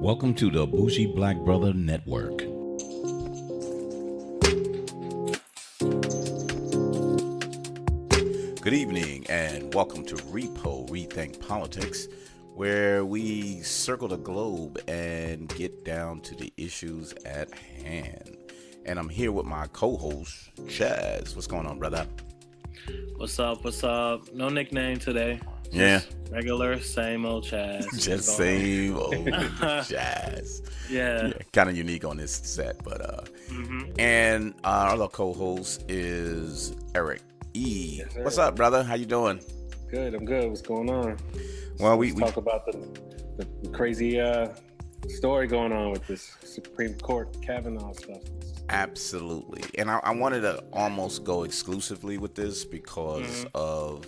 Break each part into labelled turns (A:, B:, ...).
A: Welcome to the Bougie Black Brother Network. Good evening and welcome to Rethink Politics, where we circle the globe and get down to the issues at hand. And I'm here with my co-host, Chaz. What's going on, brother?
B: What's up? What's up? No nickname today.
A: Yeah.
B: Regular, same old Chaz.
A: Just same old Chaz.
B: Yeah.
A: Kind of unique on this set, but And our other co-host is Eric E.
C: Yes,
A: What's up, brother? How you doing?
C: Good, I'm good. What's going on?
A: Well,
C: Let's talk about the crazy story going on with this Supreme Court Kavanaugh stuff.
A: Absolutely. And I wanted to almost go exclusively with this because of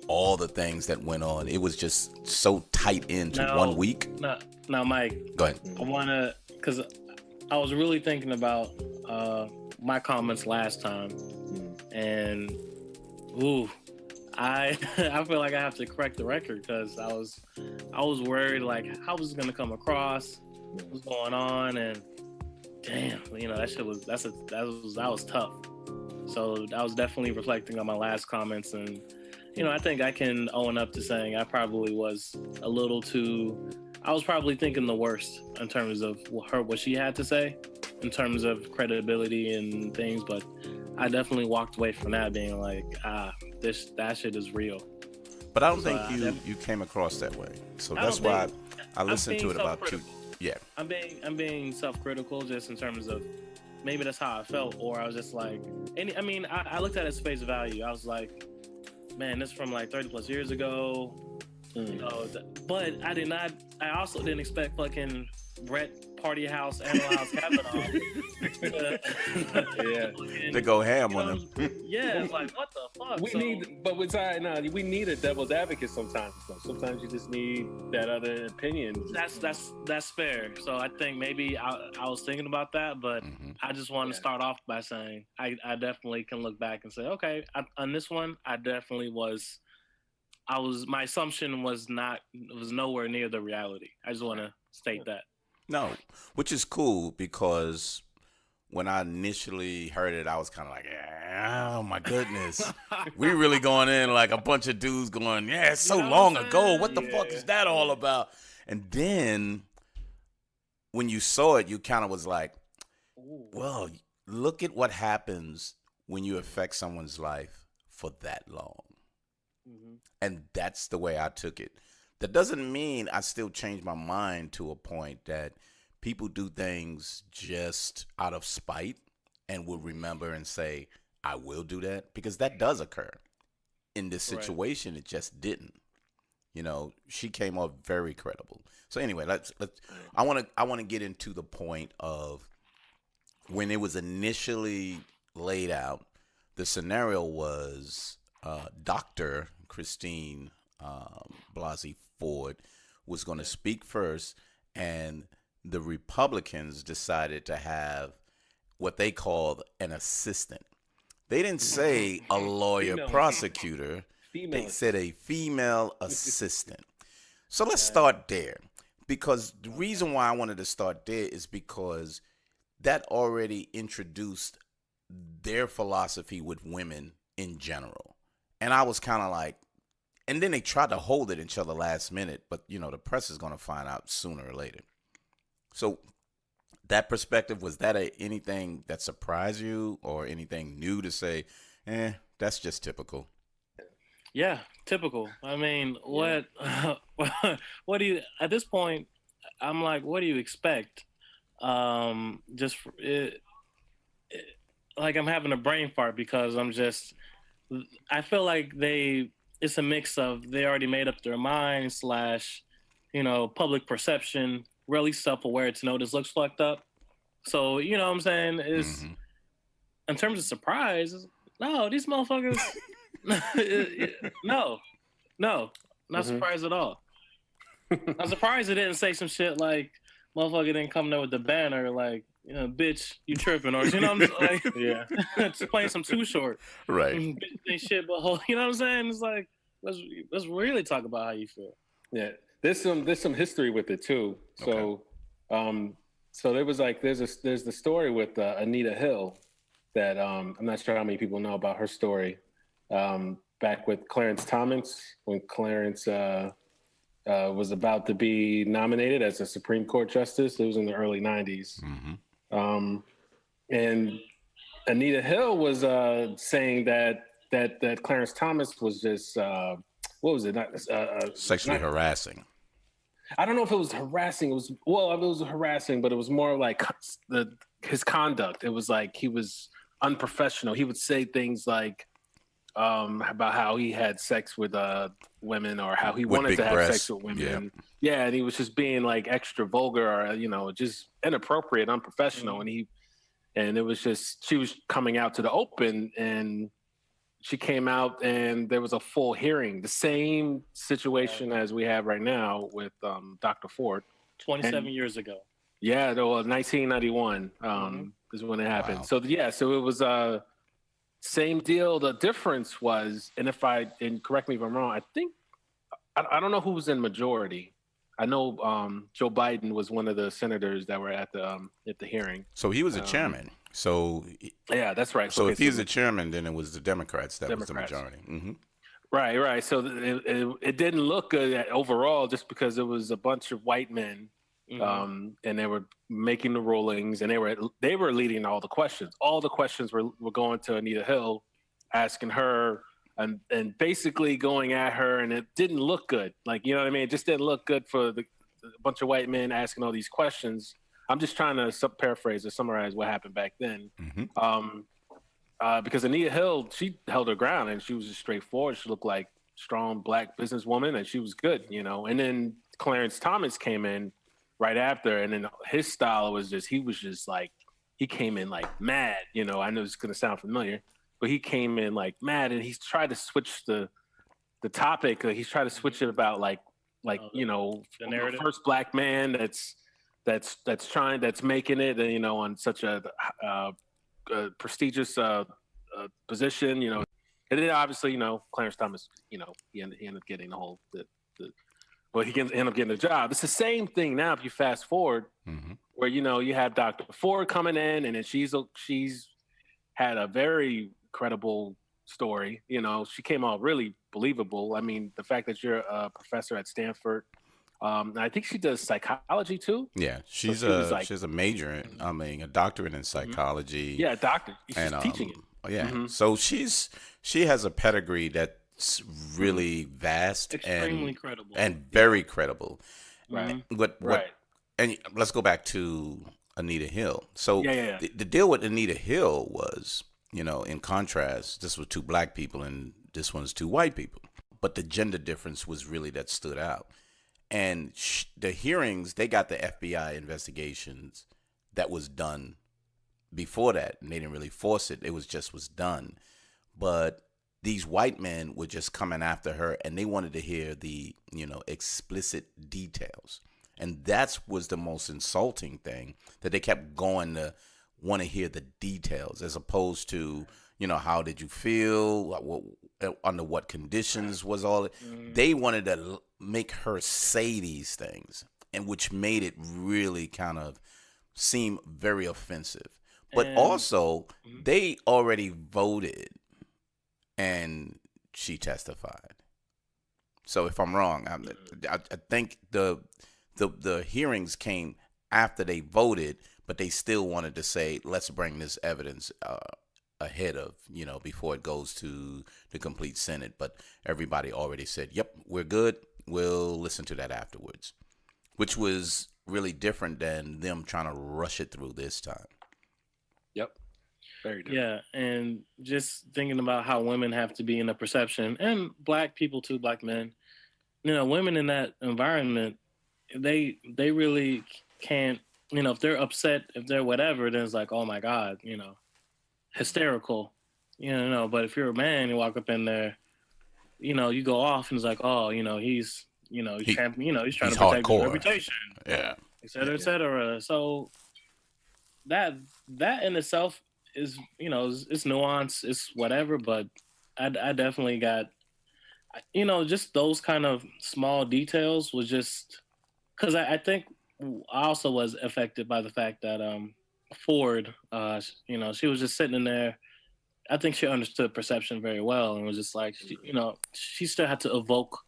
A: all the things that went on. It was just so tight into 1 week.
B: Now, Mike.
A: Go ahead.
B: I want to, because I was really thinking about my comments last time. And, I feel like I have to correct the record because I was worried, like, how was it going to come across? What's going on? And damn, that shit was, that was tough. So I was definitely reflecting on my last comments, and I think I can own up to saying I probably was a little too. I was probably thinking the worst in terms of what she had to say, in terms of credibility and things. But I definitely walked away from that being like, that shit is real.
A: But I don't think you came across that way. So that's why I listened to it about two. Yeah.
B: I'm being self-critical just in terms of maybe that's how I felt, or I was just like, I looked at it as face value. I was like, man, this is from like 30 plus years ago. But I also didn't expect fucking Brett Party House Analyze Kavanaugh
A: to go ham on them.
B: Yeah, it's like, what the fuck?
C: We need a devil's advocate sometimes. Sometimes you just need that other opinion.
B: That's fair. So I think maybe I was thinking about that, but I just want to start off by saying I definitely can look back and say, okay, on this one, I definitely was. My assumption was nowhere near the reality. I just want to state that.
A: No, which is cool because when I initially heard it, I was kind of like, oh my goodness, we really going in like a bunch of dudes going, yeah, it's so long ago. What the fuck is that all about? And then when you saw it, you kind of was like, well, look at what happens when you affect someone's life for that long. And that's the way I took it. That doesn't mean I still change my mind to a point that people do things just out of spite and will remember and say, I will do that, because that does occur. In this situation, right. It just didn't. She came off very credible. So anyway, I want to get into the point of when it was initially laid out. The scenario was Dr. Christine Blasey Ford was going to speak first, and the Republicans decided to have what they called an assistant. They didn't say a lawyer prosecutor. They said a female assistant. So let's start there, because the reason why I wanted to start there is because that already introduced their philosophy with women in general. And I was kind of like, and then they tried to hold it until the last minute, but the press is going to find out sooner or later. So that perspective, was that anything that surprised you or anything new to say, that's just typical?
B: Yeah, typical. I mean, what do you, at this point, I'm like, what do you expect? Like I'm having a brain fart because I feel like it's a mix of they already made up their mind / public perception, really self-aware to know this looks fucked up. So, what I'm saying is, in terms of surprise, no, these motherfuckers, no, not surprised at all. I'm surprised they didn't say some shit like, motherfucker didn't come there with the banner like, bitch, you tripping, or I'm just like, just playing some Too Short,
A: right?
B: Bitch, ain't shit, but what I'm saying? It's like, let's really talk about how you feel.
C: Yeah, there's some history with it too. So So there was like there's the story with Anita Hill that I'm not sure how many people know about her story. Back with Clarence Thomas, when Clarence was about to be nominated as a Supreme Court justice. It was in the early '90s, and Anita Hill was saying that Clarence Thomas was just what was it?
A: Sexually harassing.
C: I don't know if it was harassing. It was harassing, but it was more like his conduct. It was like he was unprofessional. He would say things like about how he had sex with women or how he wanted to have sex with women. Yeah, and he was just being like extra vulgar or just inappropriate, unprofessional. And it was just she was coming out to the open and she came out and there was a full hearing. The same situation as we have right now with Dr. Ford.
B: 27 years ago.
C: Yeah, 1991 is when it happened. Wow. So it was same deal. The difference was, and correct me if I'm wrong, I think, I don't know who was in majority. I know Joe Biden was one of the senators that were at the hearing.
A: So he was a chairman. So
C: yeah, that's right.
A: So if he's the chairman, then it was the Democrats that was the majority. Mm-hmm.
C: Right. So it didn't look good overall, just because it was a bunch of white men, and they were making the rulings, and they were leading all the questions. All the questions were going to Anita Hill, asking her and basically going at her, and it didn't look good. Like, you know what I mean? It just didn't look good for a bunch of white men asking all these questions. I'm just trying to paraphrase or summarize what happened back then. Because Anita Hill, she held her ground and she was just straightforward. She looked like a strong black businesswoman and she was good, And then Clarence Thomas came in right after, and then his style was just, he came in like mad, I know it's going to sound familiar, but he came in like mad, and he's tried to switch the topic. He's tried to switch it about the first black man that's making it, on such a prestigious position, and then obviously, Clarence Thomas, he ended up getting he ended up getting a job. It's the same thing now if you fast forward, where you have Dr. Ford coming in, and then she's had a very credible story. She came out really believable. I mean, the fact that you're a professor at Stanford. I think she does psychology too.
A: Yeah, she's a major a doctorate in psychology.
C: Yeah, a doctor. She's teaching it.
A: Yeah, so she has a pedigree that's really vast,
B: extremely credible,
A: and very credible.
C: Right.
A: Right. And let's go back to Anita Hill. So
C: yeah.
A: The deal with Anita Hill was, in contrast, this was two black people and this one's two white people, but the gender difference was really that stood out. And the hearings, they got the FBI investigations that was done before that, and they didn't really force it. It was done. But these white men were just coming after her, and they wanted to hear the, explicit details. And that was the most insulting thing, that they kept going to want to hear the details, as opposed to, how did you feel? Under what conditions was all it? They wanted to make her say these things, and which made it really kind of seem very offensive. But also, they already voted, and she testified. So if I'm wrong, I think the hearings came after they voted, but they still wanted to say, let's bring this evidence ahead of, before it goes to the complete Senate. But everybody already said, yep, we're good. We'll listen to that afterwards, which was really different than them trying to rush it through this time.
C: Yep. Very different.
B: Yeah, and just thinking about how women have to be in a perception, and black people too, black men, women in that environment, they really can't, if they're upset, if they're whatever, then it's like, oh my God, hysterical, but if you're a man, you walk up in there, you go off and it's like, oh, he's trying to protect
A: hardcore.
B: his reputation.
A: Yeah.
B: Et cetera, et cetera. So that in itself is, it's nuance, it's whatever, but I definitely got, just those kind of small details was just, because I think I also was affected by the fact that Ford, she was just sitting in there. I think she understood perception very well and was just like, she still had to evoke.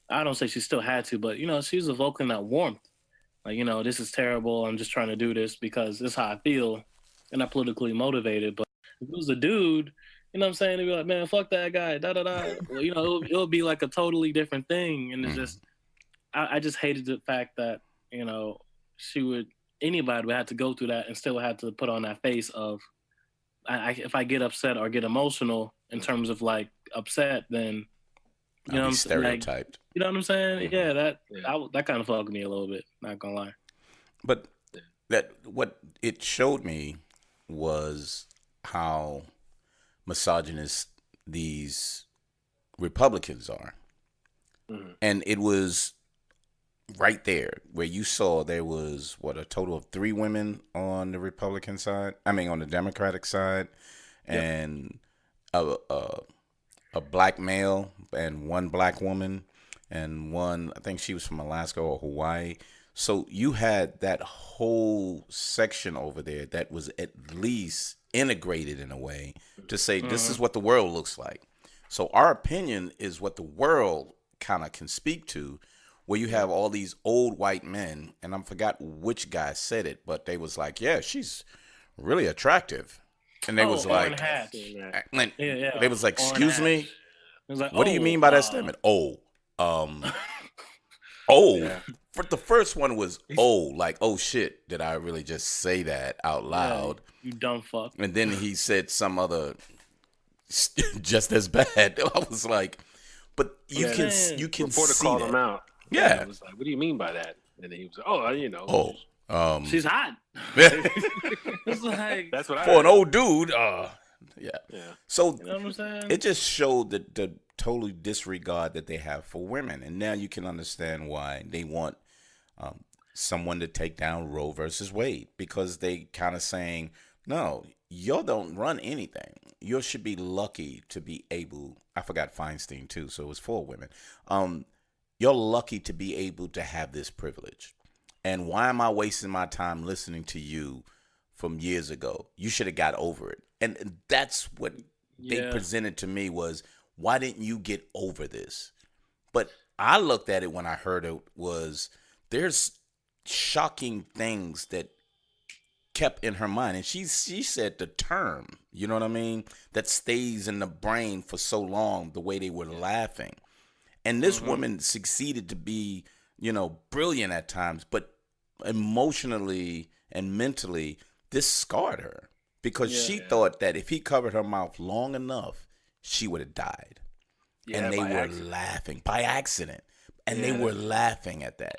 B: I don't say she still had to, but she was evoking that warmth. Like, this is terrible. I'm just trying to do this because this is how I feel, and not politically motivated. But if it was a dude, you know what I'm saying? They'd be like, man, fuck that guy, da da da. Well, it'll be like a totally different thing. And it's just, I just hated the fact that, anybody would have to go through that and still have to put on that face of, if I get upset or get emotional in terms of like upset, then
A: I'll be stereotyped.
B: You know what I'm saying? Yeah, that kind of fucked me a little bit. Not gonna lie.
A: But what it showed me was how misogynist these Republicans are, and it was right there where you saw there was a total of 3 women on the Republican side. I mean, on the Democratic side, and a black male and 1 black woman and 1, I think she was from Alaska or Hawaii. So you had that whole section over there that was at least integrated in a way to say this is what the world looks like. So our opinion is what the world kind of can speak to, where you have all these old white men, and I forgot which guy said it, but they was like, yeah, she's really attractive. And they was like, they was like, excuse me? Like, what do you mean by that statement? For the first one was, like, oh shit, did I really just say that out loud?
B: You dumb fuck.
A: And then he said some other just as bad. I was like, but you can
C: Reporter
A: see
C: called
A: that.
C: him out.
A: Yeah.
C: I was like, what do you mean by that? And then he was like,
B: she's hot. It's like,
C: that's what I
A: for
C: heard.
A: an old dude. Yeah. So
B: you know what I'm saying?
A: it just showed the total disregard that they have for women, and now you can understand why they want someone to take down Roe versus Wade, because they kind of saying, no, you don't run anything. You should be lucky to be able. I forgot Feinstein too, so it was 4 women. You're lucky to be able to have this privilege. And why am I wasting my time listening to you from years ago? You should have got over it. And that's what they presented to me was, why didn't you get over this? But I looked at it when I heard it was, there's shocking things that kept in her mind. And she said the term, you know what I mean, that stays in the brain for so long, the way they were laughing. And this woman succeeded to be, brilliant at times, but emotionally and mentally, this scarred her, because she thought that if he covered her mouth long enough, she would have died. And they were laughing by accident. And they were laughing at that.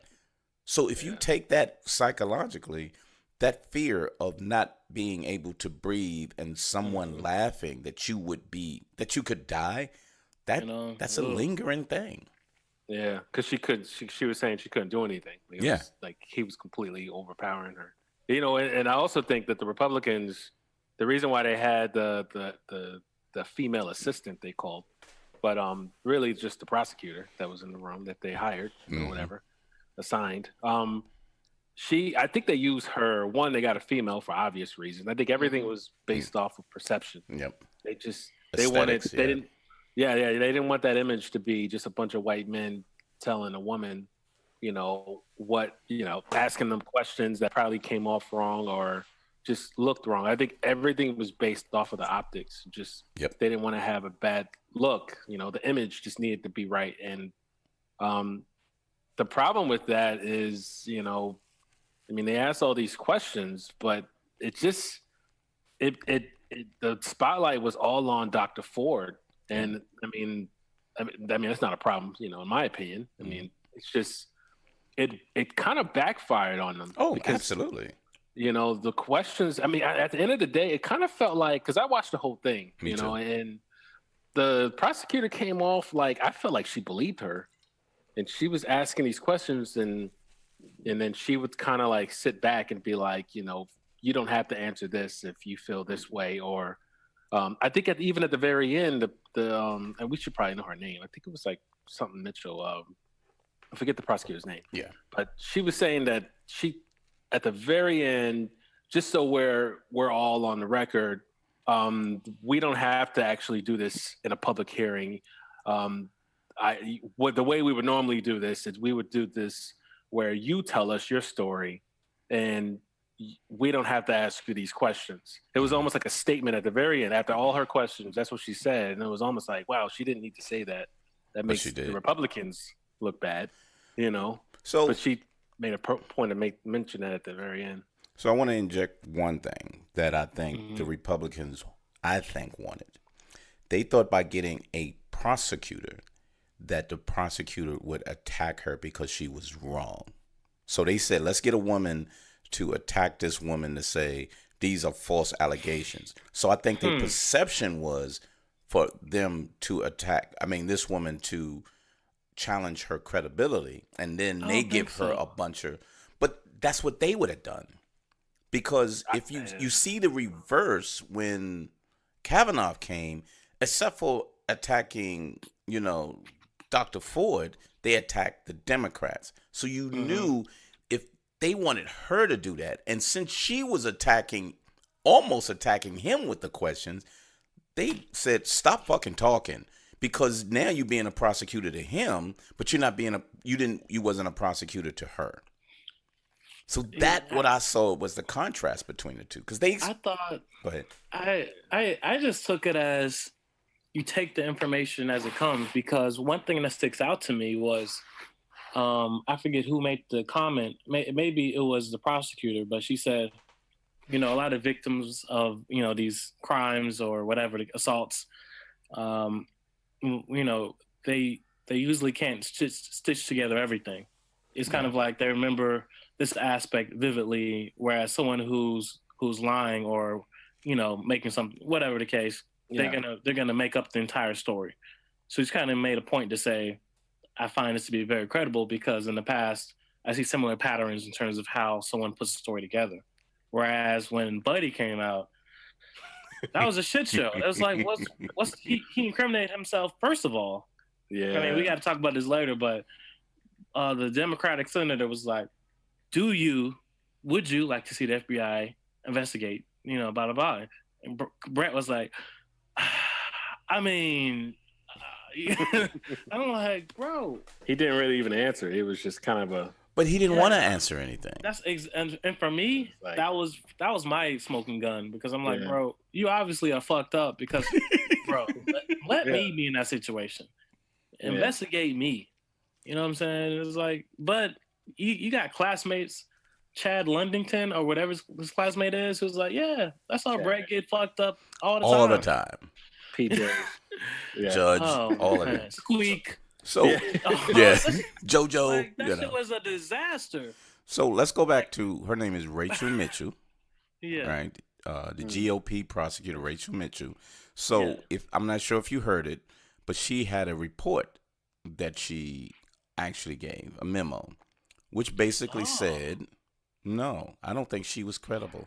A: So if you take that psychologically, that fear of not being able to breathe and someone laughing that you could die, that's a lingering thing.
C: Yeah, because she was saying she couldn't do anything. It was like he was completely overpowering her. And I also think that the Republicans, the reason why they had the female assistant they called, but really just the prosecutor that was in the room that they hired or whatever, assigned. I think they used her. One, they got a female for obvious reasons. I think everything was based off of perception. Yep. They didn't want that image to be just a bunch of white men telling a woman, asking them questions that probably came off wrong or just looked wrong. I think everything was based off of the optics. Just they didn't want to have a bad look. The image just needed to be right. And the problem with that is, they asked all these questions, but the spotlight was all on Dr. Ford. And I mean, that's not a problem, in my opinion. I mean, it's just, it kind of backfired on them.
A: Oh, because, absolutely.
C: The questions, at the end of the day, it kind of felt like, because I watched the whole thing,
A: Me too.
C: And the prosecutor came off like, I felt like she believed her. And she was asking these questions, and then she would kind of like sit back and be like, you don't have to answer this if you feel this way. Or I think even at the very end, and we should probably know her name. I think it was like something Mitchell. I forget the prosecutor's name.
A: Yeah.
C: But she was saying that she at the very end, just so we're all on the record, we don't have to actually do this in a public hearing. The way we would normally do this is we would do this where you tell us your story, and we don't have to ask you these questions. It was almost like a statement at the very end after all her questions. That's what she said, and it was almost like, wow, she didn't need to say that. That makes the Republicans look bad, you know.
A: So,
C: but she made a point to mention that at the very end.
A: So I want to inject one thing that I think the Republicans, wanted. They thought by getting a prosecutor that the prosecutor would attack her because she was wrong. So they said, let's get a woman to attack this woman to say these are false allegations. So I think the perception was for them to attack, this woman to challenge her credibility, and then they give her a bunch of, but that's what they would have done. Because if you see the reverse when Kavanaugh came, except for attacking, Dr. Ford, they attacked the Democrats. So you knew if they wanted her to do that, and since she was almost attacking him with the questions, they said, stop fucking talking. Because now you're being a prosecutor to him, but you're not you wasn't a prosecutor to her. So what I saw was the contrast between the two. Because I
B: thought,
A: go ahead.
B: I just took it as you take the information as it comes, because one thing that sticks out to me was, I forget who made the comment. Maybe it was the prosecutor, but she said, a lot of victims of, these crimes or whatever, the assaults, they usually can't stitch together everything. It's kind of like they remember this aspect vividly, whereas someone who's lying or making something, whatever the case, they're gonna make up the entire story. So he's kind of made a point to say, I find this to be very credible because in the past I see similar patterns in terms of how someone puts a story together. Whereas when Buddy came out, that was a shit show. It was like, he incriminated himself first of all.
C: Yeah,
B: we got to talk about this later, but the Democratic senator was like, would you like to see the FBI investigate, blah, blah, blah. And Brett was like, I'm like, bro.
C: He didn't really even answer. It was just kind of a.
A: But he didn't want to answer anything.
B: And for me, like, that was my smoking gun, because I'm like, bro, you obviously are fucked up because, bro, let me be in that situation. Investigate me. You know what I'm saying? It was like, but you got classmates, Chad Lundington or whatever his classmate is, who's like, yeah, that's how Brett get fucked up all the time.
C: PJ,
A: Judge, all of it.
B: Squeak.
A: So, JoJo.
B: Like, that shit was a disaster.
A: So let's go back to, her name is Rachel Mitchell.
B: Yeah.
A: Right? The GOP prosecutor, Rachel Mitchell. So if I'm not sure if you heard it, but she had a report that she actually gave, a memo, which basically said, no, I don't think she was credible.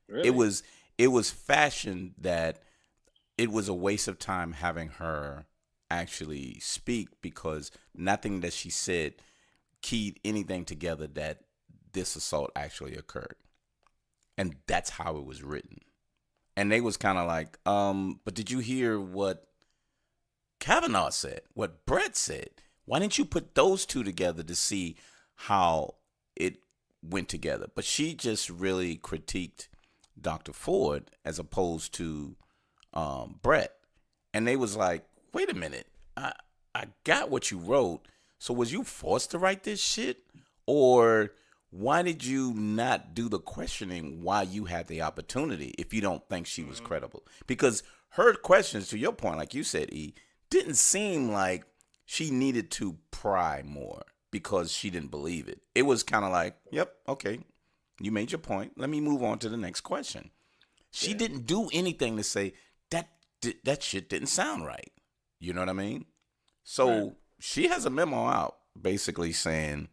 C: Really?
A: It was fashioned that it was a waste of time having her actually speak, because nothing that she said keyed anything together that this assault actually occurred. And that's how it was written. And they was kind of like, but did you hear what Kavanaugh said, what Brett said? Why didn't you put those two together to see how it went together? But she just really critiqued Dr. Ford as opposed to Brett. And they was like, wait a minute, I got what you wrote. So was you forced to write this shit? Or why did you not do the questioning while you had the opportunity if you don't think she was credible? Because her questions, to your point, like you said, E, didn't seem like she needed to pry more because she didn't believe it. It was kind of like, yep, okay, you made your point. Let me move on to the next question. She didn't do anything to say that shit didn't sound right. You know what I mean? So she has a memo out basically saying,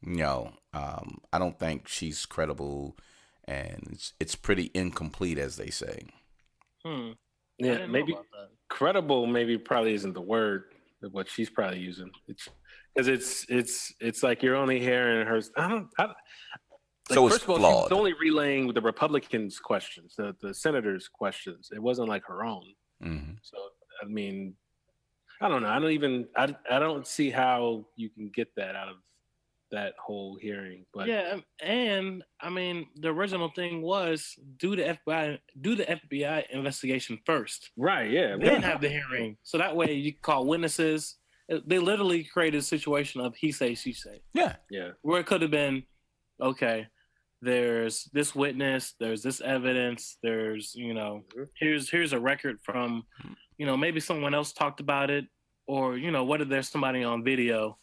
A: I don't think she's credible, and it's pretty incomplete, as they say.
C: Yeah, maybe credible. Maybe probably isn't the word what she's probably using. Because it's like you're only hearing her. Like,
A: So it's
C: first of all,
A: flawed.
C: she was only relaying the Republicans' questions, the senators' questions. It wasn't like her own.
A: Mhm.
C: So I mean, I don't know. I don't see how you can get that out of that whole hearing. But
B: Yeah, and I mean, the original thing was do the FBI investigation first,
C: right, yeah,
B: then have the hearing, so that way you can call witnesses. They literally created a situation of he say, she say,
A: Yeah.
B: where it could have been, okay, there's this witness, there's this evidence, there's here's a record from, maybe someone else talked about it, or what if there's somebody on video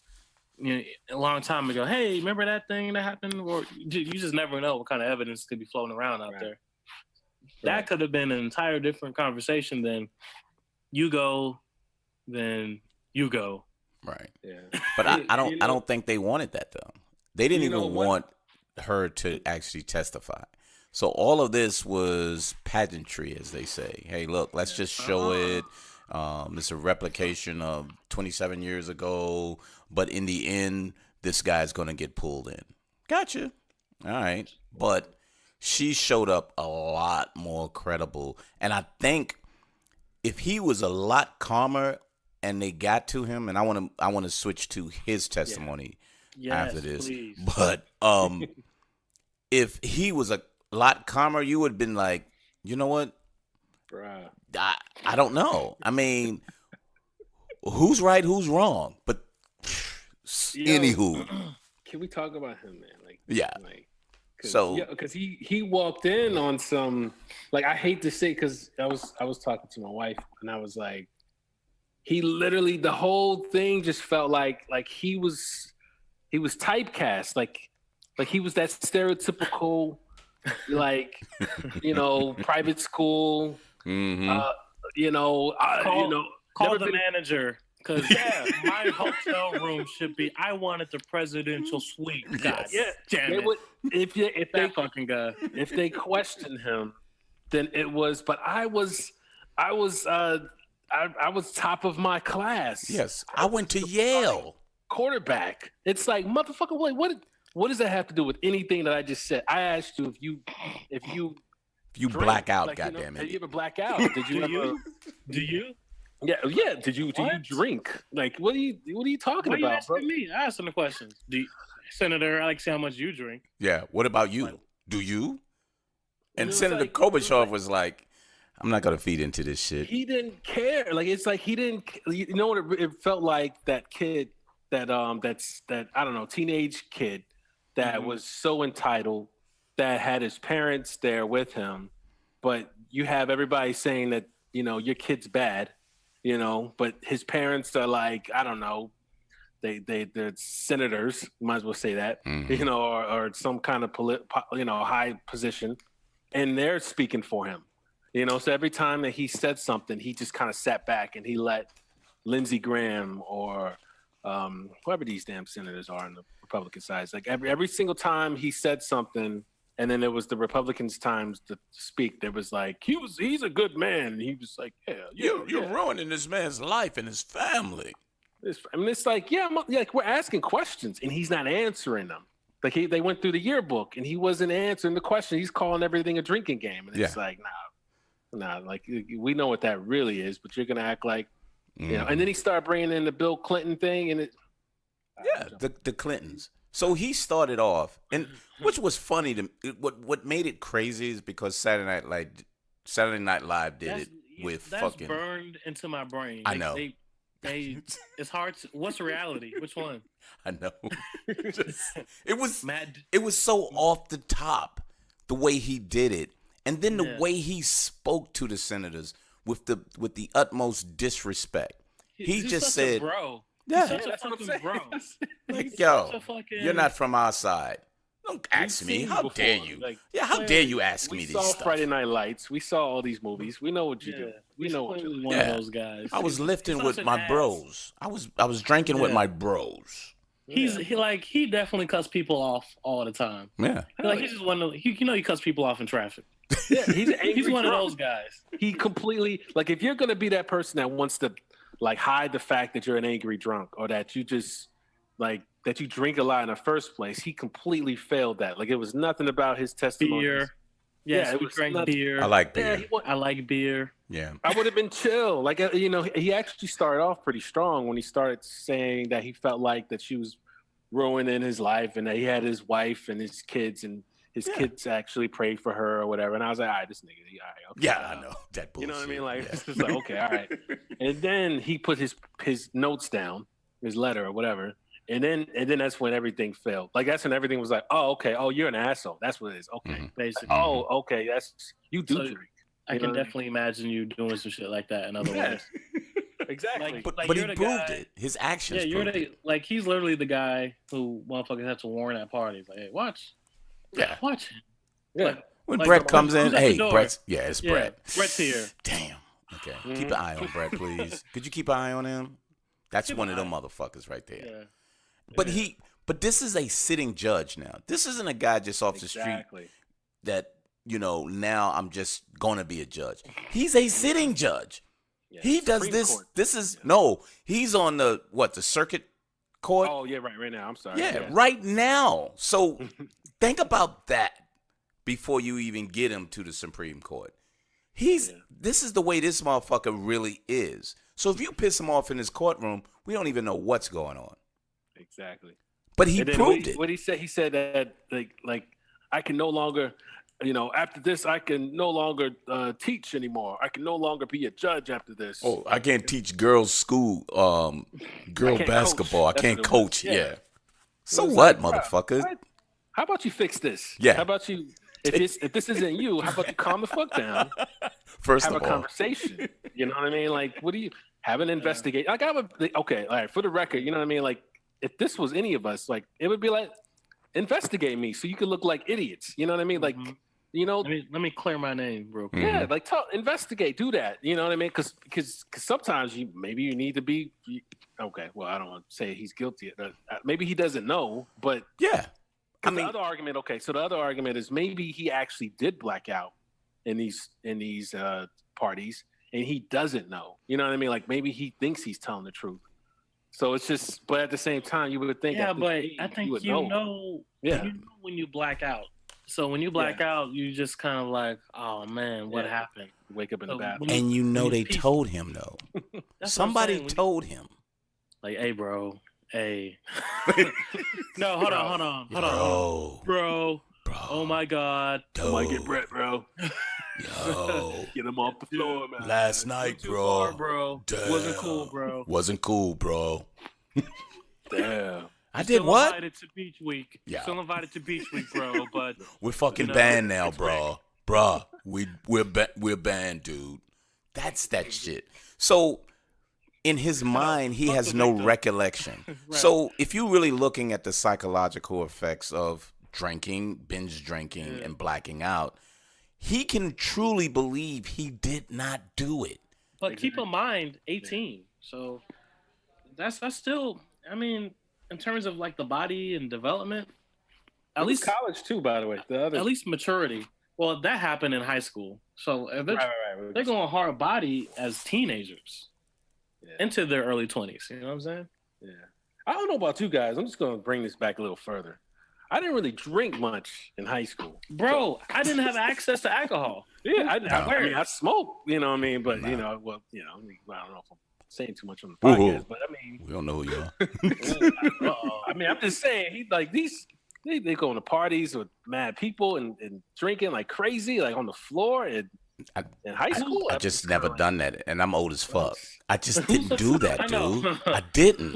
B: a long time ago, hey, remember that thing that happened? Or you just never know what kind of evidence could be floating around out there. That could have been an entire different conversation than you go, then you go.
A: Right.
C: yeah.
A: But I don't think they wanted that though. They didn't
C: You know
A: even
C: what?
A: want her to actually testify. So all of this was pageantry, as they say. Hey, look, let's just show it. It's a replication of 27 years ago, but in the end, this guy's going to get pulled in. Gotcha. All right. But she showed up a lot more credible. And I think if he was a lot calmer and they got to him, and I want to switch to his testimony after this.
B: Please.
A: But if he was a lot calmer, you would have been like, you know what?
C: Bruh.
A: I don't know. I mean, who's right, who's wrong? But anywho,
C: Can we talk about him, man? Like,
A: yeah.
C: Like, because he walked in on some, like, I hate to say, because I was talking to my wife and I was like, he literally, the whole thing just felt like he was typecast, like he was that stereotypical, like, private school.
A: Mm-hmm.
B: Call the manager, because my hotel room should be. I wanted the presidential suite. God, damn it!
C: If
B: That fucking guy.
C: if they questioned him, then it was. But I was top of my class.
A: Yes, I went to Yale.
C: Quarterback. It's like, motherfucker. Wait, what does that have to do with anything that I just said? I asked you if you drink,
A: black out,
C: like,
A: goddamn it.
C: Did you ever black out? Did you ever?
B: Do you?
C: Yeah. Did you drink? Like, what are you talking
B: Why you
C: about,
B: asking
C: bro?
B: me? I asked him the questions. Senator, I like to see how much you drink.
A: Yeah. What about you? Do you? And
C: it was
A: Senator
C: like-
A: Kobachov was like, I'm not gonna feed into this shit.
C: He didn't care. Like, it's like he didn't. You know what? It felt like that kid that I don't know, teenage kid that was so entitled, that had his parents there with him, but you have everybody saying that your kid's bad, but his parents are like, I don't know, they're senators, might as well say that, or some kind of high position, and they're speaking for him, so every time that he said something, he just kind of sat back and he let Lindsey Graham or whoever these damn senators are on the Republican side, like every single time he said something, and then it was the Republicans' times to speak. There was like, he's a good man. And he was like,
A: You're ruining this man's life and his family.
C: It's like, like we're asking questions and he's not answering them. Like they went through the yearbook and he wasn't answering the question. He's calling everything a drinking game, and it's like, nah, like we know what that really is, but you're gonna act like, And then he started bringing in the Bill Clinton thing, and
A: the Clintons. So he started off, and which was funny to me. What made it crazy is because Saturday Night Live did it with
B: that's
A: fucking.
B: burned into my brain.
A: I know.
B: It's hard to. What's reality? Which one?
A: I know. It was so off the top the way he did it, and then the way he spoke to the senators with the utmost disrespect. He
B: He's
A: just
B: such a
A: said,
B: bro.
A: "Yeah,
B: He's such a
C: that's what I'm
B: fucking bro.
A: like, yo,
B: such a fucking-
A: you're not from our side. Don't ask me.
C: seen
A: How
C: before.
A: dare you?
C: Like,
A: How dare you ask
C: we
A: me these
C: saw
A: stuff?"
C: Friday Night Lights. We saw all these movies. We know what you do. We know what you do.
B: One of those guys.
A: I was lifting
B: He's
A: with
B: such an
A: my
B: ass.
A: bros. I was drinking with my bros.
B: He definitely cuts people off all the time.
A: Yeah.
B: He's just one of he cuts people off in traffic.
C: Yeah, he's
B: One of
C: drunk.
B: those guys.
C: He completely, like, if you're gonna be that person that wants to like hide the fact that you're an angry drunk, or that you just like that you drink a lot in the first place. He completely failed that. Like it was nothing about his testimony.
B: Beer. Yes,
C: Yeah, it
B: we
C: was
B: drank
C: nothing.
B: beer.
A: I like
C: Yeah,
A: beer.
B: I like beer.
A: Yeah.
C: I would have been chill. Like, he actually started off pretty strong when he started saying that he felt like that she was ruining his life and that he had his wife and his kids and his kids actually prayed for her or whatever. And I was like, all right, this nigga, all right, okay.
A: Yeah, I know. That bullshit.
C: You know what I mean? Like,
A: yeah.
C: it's just like, okay, all right. And then he put his notes down, his letter or whatever. And then that's when everything failed. Like that's when everything was like, oh, okay, oh, you're an asshole. That's what it is. Okay,
B: Basically.
C: Oh, okay, that's you do drink.
B: I can definitely imagine you doing some shit like that in other ways.
C: Exactly.
B: Like,
A: But he
B: the
A: proved
B: guy,
A: it. His actions.
B: Yeah, you're
A: proved it.
B: like he's literally the guy who motherfuckers have to warn at parties. Like, hey, watch.
A: Yeah.
B: Watch.
C: Yeah.
B: Like,
A: When
B: like
A: Brett
B: the-
A: comes in,
B: who's at the
A: hey,
B: door?
A: Brett's. Yeah, it's
B: Yeah,
A: Brett.
B: Brett's here.
A: Damn. Okay.
C: Mm-hmm.
A: Keep an eye on Brett, please. Could you keep an eye on him? That's
B: Keep
A: one
B: an
A: of them
B: eye.
A: motherfuckers right there.
B: Yeah.
A: But this is a sitting judge now. This isn't a guy just off the street
C: Exactly.
A: that, now I'm just gonna be a judge. He's a sitting judge.
C: Yeah,
A: He does
C: Supreme
A: this.
C: Court.
A: This is he's on the circuit court?
C: Oh yeah, right now. I'm sorry.
A: yeah, right now. So think about that before you even get him to the Supreme Court. This is the way this motherfucker really is. So if you piss him off in his courtroom, we don't even know what's going on.
C: Exactly.
A: But he
C: And then
A: proved it.
C: What he said that like I can no longer, after this I can no longer teach anymore. I can no longer be a judge after this.
A: Oh, I can't teach girls school, girl
C: can't
A: basketball.
C: coach.
A: I can't
C: That's what it was.
A: coach.
C: Yeah.
A: Yeah. So
C: It was
A: what,
C: like, bruh,
A: motherfucker?
C: what? How about you fix this?
A: Yeah.
C: How about you if this isn't you, how about you calm the fuck down?
A: First
C: Have
A: of
C: a
A: all,
C: conversation. You know what I mean? Like, what do you have an investigate? Like, okay, all right. For the record, you know what I mean? Like, if this was any of us, like, it would be like, investigate me so you could look like idiots. You know what I mean? Like,
B: Let me clear my name real quick.
C: yeah, like investigate, do that. You know what I mean? Because sometimes you need to be. Okay, well, I don't want to say he's guilty. Maybe he doesn't know, but
A: yeah.
C: the other argument. Okay, so the other argument is maybe he actually did black out in these parties, and he doesn't know. You know what I mean? Like maybe he thinks he's telling the truth. So it's just, but at the same time, you would think.
B: Yeah, but I think
C: would
B: you know when you black out. So when you black out, you just kind of like, oh man, what happened?
C: Wake up in the bathroom.
A: And they told him though. Somebody told him.
B: Like, hey, bro. Hey. No, hold on. Bro. Oh my God.
C: I might get Brett, bro.
A: Yo.
C: Get him off the floor, man.
A: Last night,
B: Too
A: bro.
B: far, bro.
A: Damn.
B: Wasn't cool, bro.
C: Damn.
A: I did
B: Still
A: what?
B: Invited to beach week.
A: Yeah.
B: Still invited to beach week, bro. But
A: We're fucking banned now, bro. Bruh, we're banned, dude. That's that shit. So in his mind, he has no recollection.
B: Right.
A: So if you're really looking at the psychological effects of drinking, binge drinking, and blacking out, he can truly believe he did not do it.
B: But keep in mind, 18. So that's still. I mean, in terms of like the body and development, at least
C: college too. By the way,
B: at least maturity. Well, that happened in high school. So if they're going hard body as teenagers into their early 20s. You know what I'm saying?
C: Yeah. I don't know about you guys. I'm just going to bring this back a little further. I didn't really drink much in high school.
B: Bro, I didn't have access to alcohol.
C: Yeah, I smoke, you know what I mean? But, I don't know if I'm saying too much on the podcast, but I mean.
A: We don't know who you are.
C: I mean, I'm just saying, they go to parties with mad people and drinking like crazy, like on the floor in high school.
A: I just never done that, and I'm old as fuck. I just didn't do that, dude. I didn't.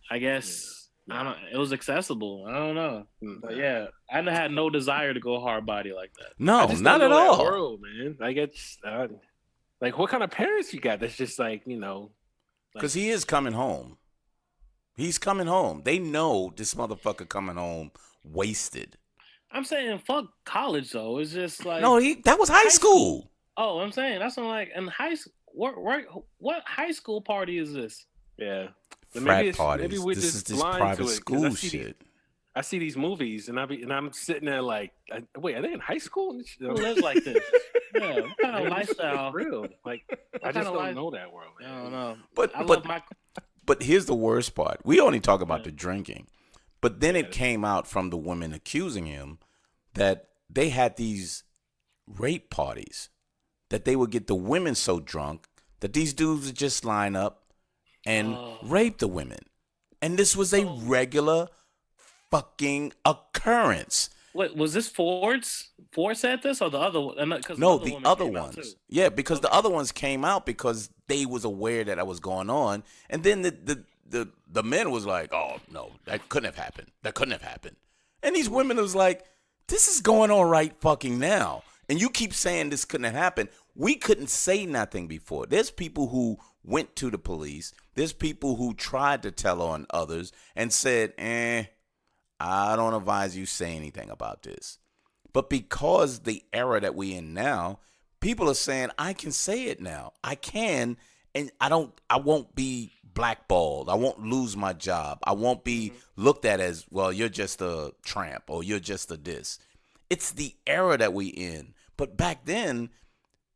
B: I guess I don't. It was accessible. I don't know, but yeah, I had no desire to go hard body like that.
A: No, not at all.
C: World, man. Like it's like what kind of parents you got? That's just like
A: because he is coming home. He's coming home. They know this motherfucker coming home wasted.
B: I'm saying fuck college though. It's just like
A: that was high school.
B: Oh, I'm saying that's not like in high school. What high school party is this?
C: Yeah.
A: Frat parties.
C: Maybe we're
A: this
C: just
A: is this
C: blind
A: private
C: to it,
A: school shit.
C: I see these movies and I'm sitting there like, wait, are they in high school?
B: Who lives like this? Yeah, what kind of lifestyle?
C: Real? Like I just don't know that world. Man.
B: I don't know.
A: But But here's the worst part. We only talk about the drinking. But then it came out from the women accusing him that they had these rape parties, that they would get the women so drunk that these dudes would just line up and rape the women. And this was a regular fucking occurrence.
B: Wait, was this Ford's? Ford said this, or the other one?
A: No, the other ones. Yeah, because the other ones came out because they was aware that was going on. And then the men was like, oh, no, that couldn't have happened. That couldn't have happened. And these women was like, this is going on right fucking now. And you keep saying this couldn't have happened. We couldn't say nothing before. There's people who went to the police. There's people who tried to tell on others and said, I don't advise you say anything about this. But because the era that we in now, people are saying, I can say it now. I can, and I won't be blackballed. I won't lose my job. I won't be looked at as, well, you're just a tramp or you're just a this. It's the era that we in. But back then,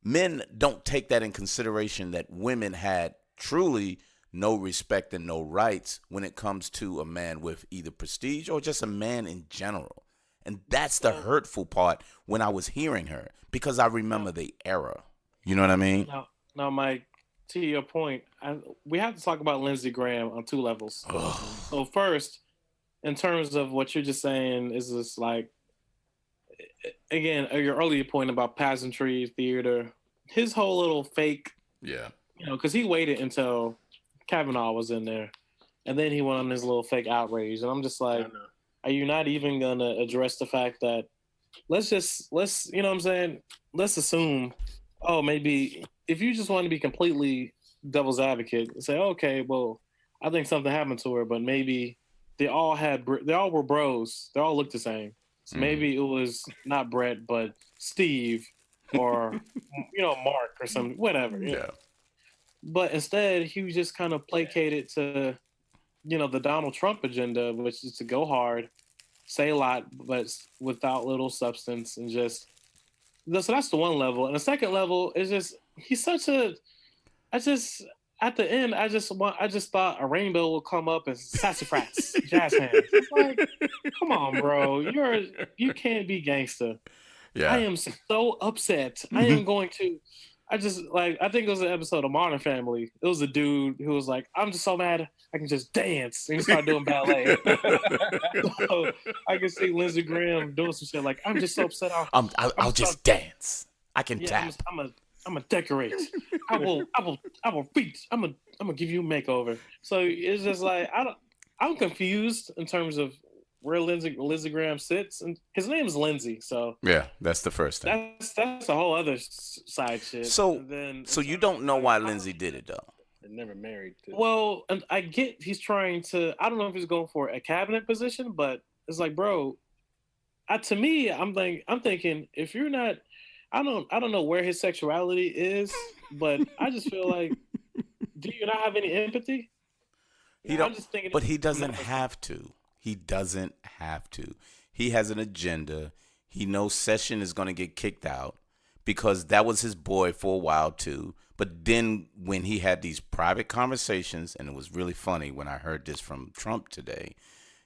A: men don't take that in consideration that women had truly no respect and no rights when it comes to a man with either prestige or just a man in general. And that's the hurtful part when I was hearing her, because I remember the era. You know what I mean?
B: Now, Mike, to your point, we have to talk about Lindsey Graham on two levels. So first, in terms of what you're just saying, is this like, again, your earlier point about pageantry, theater, his whole little fake, because he waited until Kavanaugh was in there, and then he went on his little fake outrage, and I'm just like, are you not even gonna address the fact that let's you know what I'm saying, let's assume, maybe if you just want to be completely devil's advocate, say, okay, well, I think something happened to her, but maybe they all were bros, they all looked the same, so maybe it was not Brett but Steve or Mark or something, whatever. But instead, he was just kind of placated to, the Donald Trump agenda, which is to go hard, say a lot, but without little substance, and just. So that's the one level, and the second level is just he's such a. At the end, I just thought a rainbow would come up and sassafras, jazz hands. It's like, come on, bro, you can't be gangster. Yeah, I am so upset. I am going to. I think it was an episode of Modern Family. It was a dude who was like, I'm just so mad I can just dance. And he started doing ballet. So I can see Lindsey Graham doing some shit like, I'm just so upset.
A: I'll just dance. I can tap.
B: I'm gonna decorate. I will beat. I'm gonna give you a makeover. So it's just like, I'm confused in terms of where Lindsey Graham sits, and his name is Lindsey, so
A: yeah, that's the first thing.
B: That's a whole other side shit.
A: So you don't know why Lindsey did it though.
C: They're never married.
B: Well, and I get he's trying to. I don't know if he's going for a cabinet position, but it's like, bro, to me, I'm thinking if you're not, I don't know where his sexuality is, but I just feel like, do you not have any empathy?
A: I'm just thinking, but he doesn't have to. He doesn't have to. He has an agenda. He knows Session is going to get kicked out because that was his boy for a while too. But then when he had these private conversations, and it was really funny when I heard this from Trump today,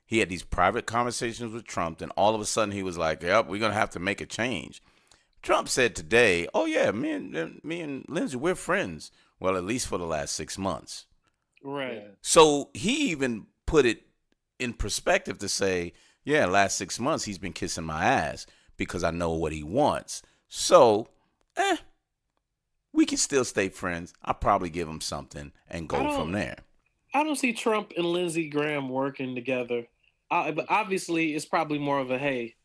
A: he had these private conversations with Trump, and all of a sudden he was like, yep, we're going to have to make a change. Trump said today, oh yeah, me and Lindsey, we're friends. Well, at least for the last 6 months.
B: Right.
A: So he even put it in perspective to say, yeah, last 6 months he's been kissing my ass because I know what he wants. So, we can still stay friends. I'll probably give him something and go from there.
B: I don't see Trump and Lindsey Graham working together. But obviously, it's probably more of a, hey,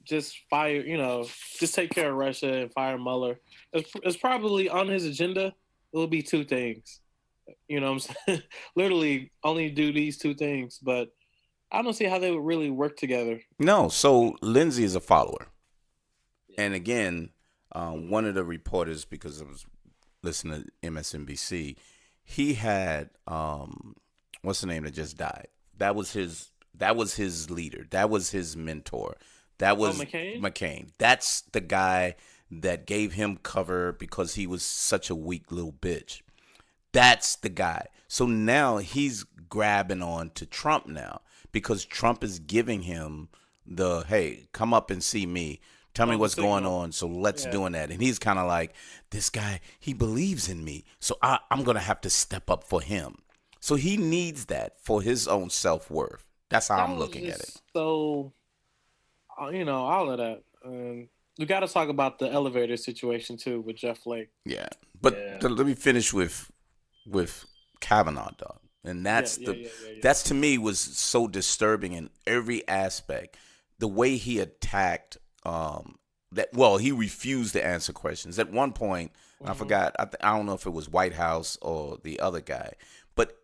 B: just fire, just take care of Russia and fire Mueller. It's probably on his agenda. It will be two things. You know what I'm saying? Literally only do these two things, but I don't see how they would really work together.
A: No, so Lindsey is a follower. And again, one of the reporters, because I was listening to MSNBC, he had what's the name that just died? That was his leader. That was his mentor. That was McCain. That's the guy that gave him cover because he was such a weak little bitch. That's the guy. So now he's grabbing on to Trump now because Trump is giving him the, hey, come up and see me. Tell me what's going on. So let's doing that. And he's kind of like, this guy, he believes in me. So I'm going to have to step up for him. So he needs that for his own self-worth. That's how I'm looking at it.
B: So, all of that. We got to talk about the elevator situation too with Jeff Flake.
A: Yeah. But let me finish with Kavanaugh, dog. And that's that's to me was so disturbing in every aspect. The way he attacked he refused to answer questions. At one point, I forgot, I don't know if it was White House or the other guy, but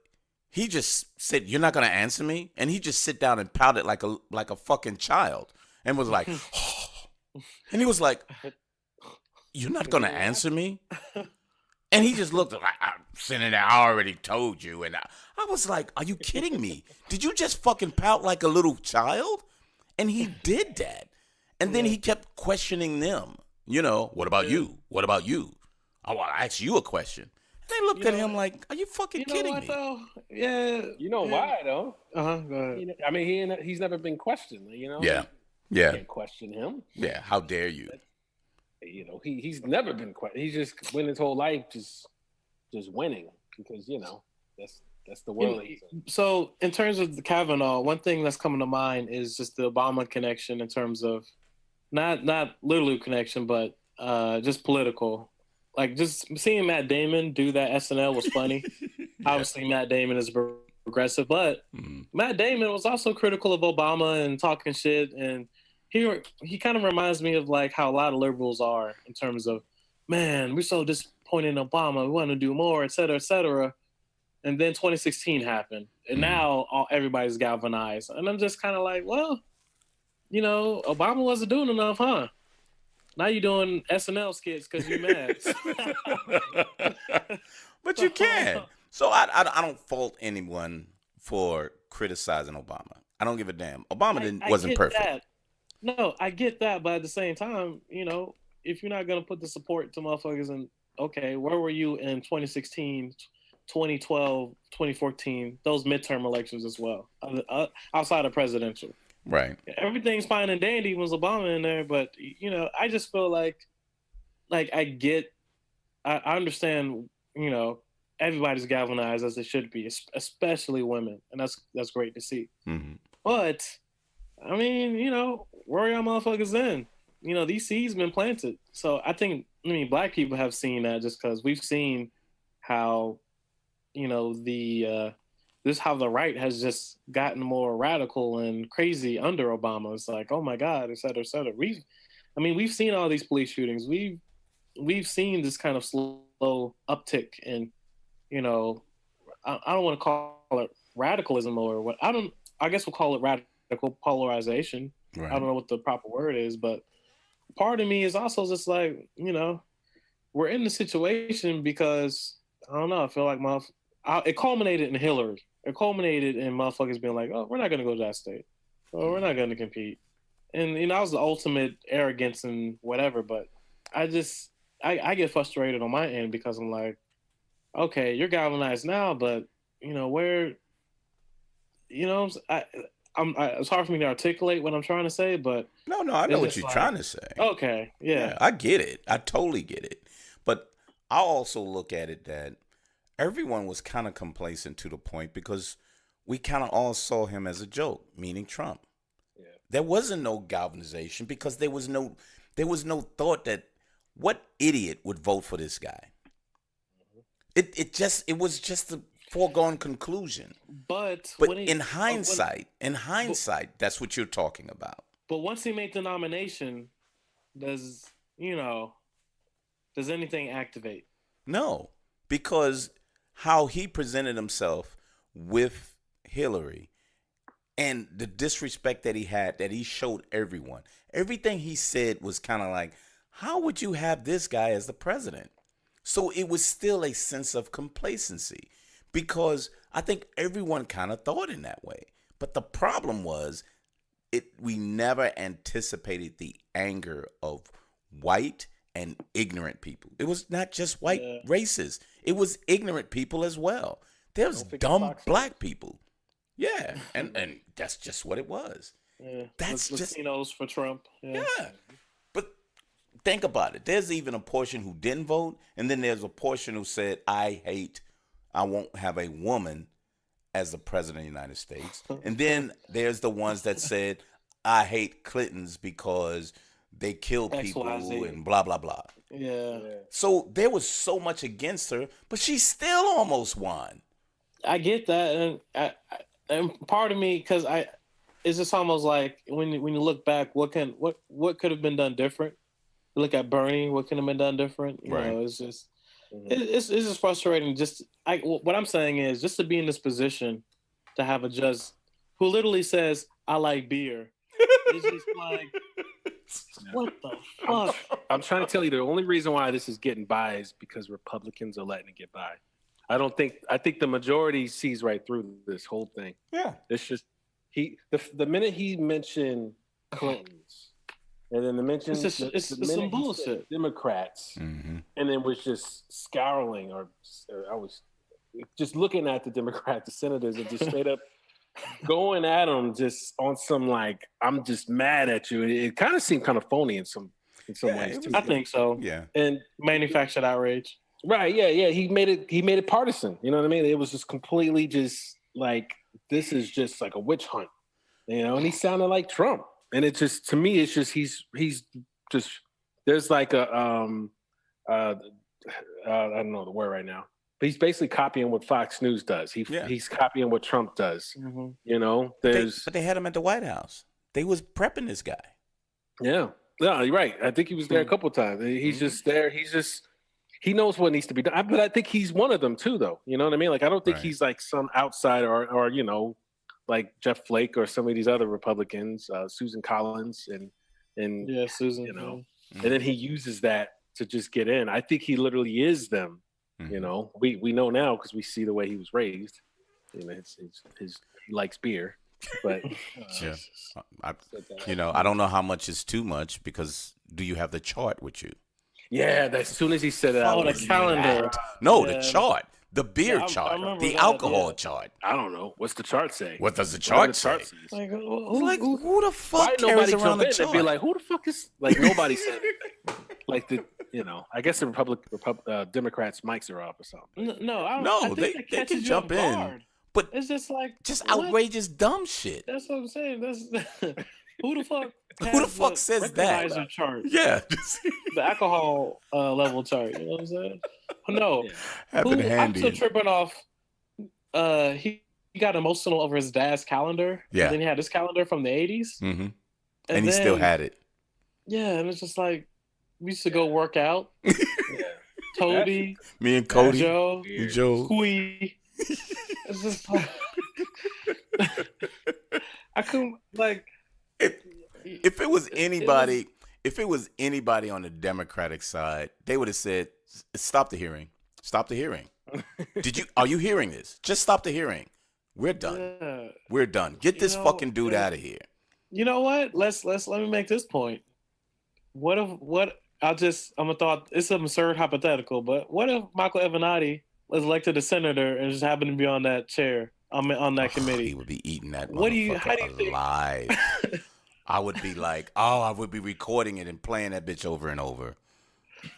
A: he just said, "You're not going to answer me?" And he just sit down and pouted like a fucking child and was like, and he was like, "You're not going to answer me?" And he just looked like, Senator, I already told you. And I was like, are you kidding me? Did you just fucking pout like a little child? And he did that. And then he kept questioning them. What about you? What about you? I want to ask you a question. They looked at him like, are you fucking kidding me?
B: Though? Yeah.
C: You know why, though?
B: Go ahead.
C: I mean, he's never been questioned,
A: Yeah.
C: You can't question him.
A: Yeah, how dare you?
C: He's never been questioned. He's just went his whole life just winning because, that's the world he's in.
B: So in terms of the Kavanaugh, one thing that's coming to mind is just the Obama connection in terms of not literal connection, but just political. Like just seeing Matt Damon do that SNL was funny. Obviously, Matt Damon is progressive, but Matt Damon was also critical of Obama and talking shit. And he kind of reminds me of like how a lot of liberals are in terms of, man, we're so disappointed in Obama. We want to do more, et cetera, et cetera. And then 2016 happened, and now everybody's galvanized. And I'm just kind of like, well, Obama wasn't doing enough, huh? Now you're doing SNL skits because you're mad.
A: But you can. So I don't fault anyone for criticizing Obama. I don't give a damn. Obama wasn't perfect.
B: That. No, I get that, but at the same time, if you're not gonna put the support to motherfuckers, and okay, where were you in 2016, 2012, 2014, those midterm elections as well, outside of presidential?
A: Right.
B: Everything's fine and dandy when Obama in there, but I just feel like I understand, everybody's galvanized as they should be, especially women, and that's great to see.
A: Mm-hmm.
B: But I mean, where y'all motherfuckers in? These seeds been planted. So Black people have seen that just because we've seen how, how the right has just gotten more radical and crazy under Obama. It's like, oh my God, et cetera, et cetera. We've seen all these police shootings. We've seen this kind of slow uptick in, I don't want to call it radicalism or what. I guess we'll call it radical polarization. Right. I don't know what the proper word is, but part of me is also just like, we're in the situation because, I don't know, I feel like it culminated in Hillary. It culminated in motherfuckers being like, oh, we're not going to go to that state. Oh, we're not going to compete. And, that was the ultimate arrogance and whatever, but I get frustrated on my end because I'm like, okay, you're galvanized now, but, where, it's hard for me to articulate what I'm trying to say, but
A: no, I know what you're trying to say.
B: Okay, yeah,
A: I get it. I totally get it. But I also look at it that everyone was kind of complacent to the point because we kind of all saw him as a joke, meaning Trump. Yeah. There wasn't no galvanization because there was no thought that what idiot would vote for this guy. Mm-hmm. It was just a foregone conclusion.
B: But
A: in hindsight, that's what you're talking about.
B: But once he made the nomination, does anything activate?
A: No, because how he presented himself with Hillary and the disrespect that he showed everyone. Everything he said was kind of like, how would you have this guy as the president? So it was still a sense of complacency because I think everyone kind of thought in that way. But the problem was we never anticipated the anger of white and ignorant people. It was not just white
B: Yeah.
A: racists. It was ignorant people as well. There was
C: Don't forget
A: dumb
C: Fox
A: black people. Yeah, and that's just what it was.
B: Yeah.
A: That's just
B: Latinos for Trump. Yeah.
A: yeah. But think about it. There's even a portion who didn't vote, and then there's a portion who said, I won't have a woman as the president of the United States. And then there's the ones that said, I hate Clintons because they kill people
B: XYZ.
A: and blah, blah, blah.
B: Yeah.
A: So there was so much against her, but she still almost won.
B: I get that, and part of me, because it's just almost like when you look back, what could have been done different? You look at Bernie, what could have been done different? You know, it's just it's just frustrating. What I'm saying is just to be in this position to have a judge who literally says, "I like beer." It's just like, what the fuck?
C: I'm trying to tell you, the only reason why this is getting by is because Republicans are letting it get by. I think the majority sees right through this whole thing.
A: Yeah.
C: It's just the minute he mentioned Clintons, and then
B: It's some bullshit.
C: Democrats,
A: Mm-hmm.
C: and then was just scowling or I was just looking at the Democrats, the senators, and just straight up going at them just on some like, I'm just mad at you. It kind of seemed kind of phony in some ways too.
B: I think so.
A: Yeah.
C: And
B: Manufactured outrage.
C: right, yeah. He made it partisan. You know what I mean? It was just completely just like, this is just like a witch hunt. You know, and he sounded like Trump. And it just, to me, it's just he's just, there's like a I don't know the word right now, but he's basically copying what Fox News does. He's copying what Trump does.
B: Mm-hmm.
C: You know,
A: But they had him at the White House. They was prepping this guy.
C: yeah, you're right. I think he was there a couple of times. He's just there. He knows what needs to be done. But I think he's one of them too, though. You know what I mean? Like, I don't think he's like some outsider or you know, like Jeff Flake or some of these other Republicans, Susan Collins and
B: Yeah, Susan.
C: you know, and then he uses that to just get in. I think he literally is them.
A: Mm-hmm.
C: You know, we know now because we see the way he was raised. You know, he likes beer, but
A: Yeah. I don't know how much is too much because do you have the chart with you?
C: yeah. As soon as he said it, I
B: Oh, the
C: was
B: calendar.
C: mad.
A: No,
B: Yeah.
A: the chart. The beer
B: Yeah, I
A: chart.
B: remember
A: The
B: that,
A: alcohol
B: yeah.
A: chart.
C: I don't know. What's the chart say?
A: What does the
C: What
A: chart
C: does
A: say?
C: the says?
B: Like,
A: Who the
C: Why
A: fuck
C: nobody
A: carries
C: jump
A: around the
C: in and
A: chart?
C: be like, who the fuck is like nobody said it. Like the I guess the Democrats' mics are off or something.
B: no, I
A: No,
B: think
A: they
B: that
A: can
B: catches you
A: jump
B: off
A: in.
B: guard.
A: But
B: It's just like
A: just
B: what?
A: outrageous dumb shit.
B: That's what I'm saying. That's who the fuck?
A: Who the
B: has
A: fuck says that?
B: recognizer chart,
A: Yeah.
B: the alcohol level chart. You know what I'm saying? No,
C: Yeah.
A: Have it
B: I'm
A: handy.
B: still tripping off. He got emotional over his dad's calendar.
A: Yeah.
B: And then he had his calendar from the '80s,
A: Mm-hmm. And he still had it.
B: Yeah, and it's just like we used to go work out.
C: Yeah.
B: Toady,
A: Me and Cody.
B: Joe,
C: Weird.
A: Joe.
B: Squee. It's just like I couldn't like.
A: If it was anybody, on the Democratic side, they would have said, "Stop the hearing. Stop the hearing." Are you hearing this? Just stop the hearing. We're done.
B: Yeah.
A: We're done. Get this fucking dude out of here.
B: You know what? Let me make this point. I'm gonna thought it's an absurd hypothetical, but what if Michael Avenatti was elected a senator and just happened to be on that chair on that committee?
A: He would be eating that
B: How do you
A: motherfucker
B: think-
A: alive. I would be like, I would be recording it and playing that bitch over and over.